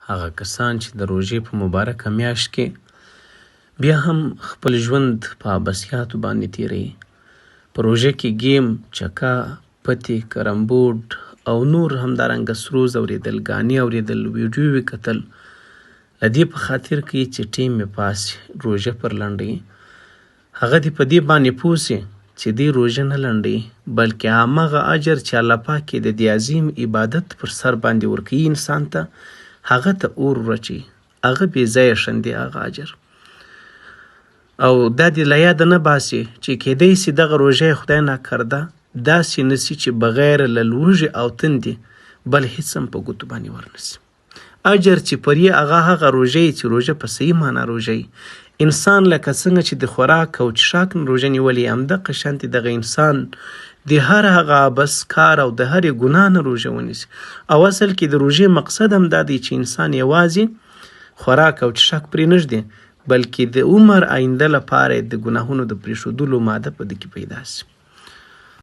هغه کسان چې د روژې په مبارکه میاشت کې بیا هم خپل ژوند په عبثیاتو باندې تیروي. په روژه کې گیم، چکه، پتې، کرمبوډ او نور همدارنګه سروز اوریدل، ګانې اوریدل، ویډیوې کتل، له دې په خاطر کې چې ټیم مې پاس روژه پر لنډوي. هغه دې په دې باندې پوه سي چې دې روژه نه لنډوي، بلکې همغه اجر چې الله پاک یې د دې عظیم عبادت پر سر باندې ورکوي انسان ته، هغه ته اور ورچي، هغه بې ځایه شندي هغه اجر. او دا دې له یاده نه باسي چې کیدای سي دغه روژه خدای ناکرده داسې نسي چې بغیر له لوږې او تندې بل هیڅ هم په ګوتو باندې ورنسي. اجر چې پر یې هغه روژه چې روژه په صحیح معنا روژه انسان لکه څنګه چې د خوراک او څښاک نه روژه نیولې، همدغه شانتې دغه انسان د هر هغه عبث کار او د هرې ګناه نه روژه ونیسي. او اصل کې د روژې مقصد هم دا دی چې انسان یوازې خوراک او څښاک پرې نږدي، بلکې د عمر آینده لپاره د ګناهونو د پرېښودلو ماده په ده کې پیدا سي.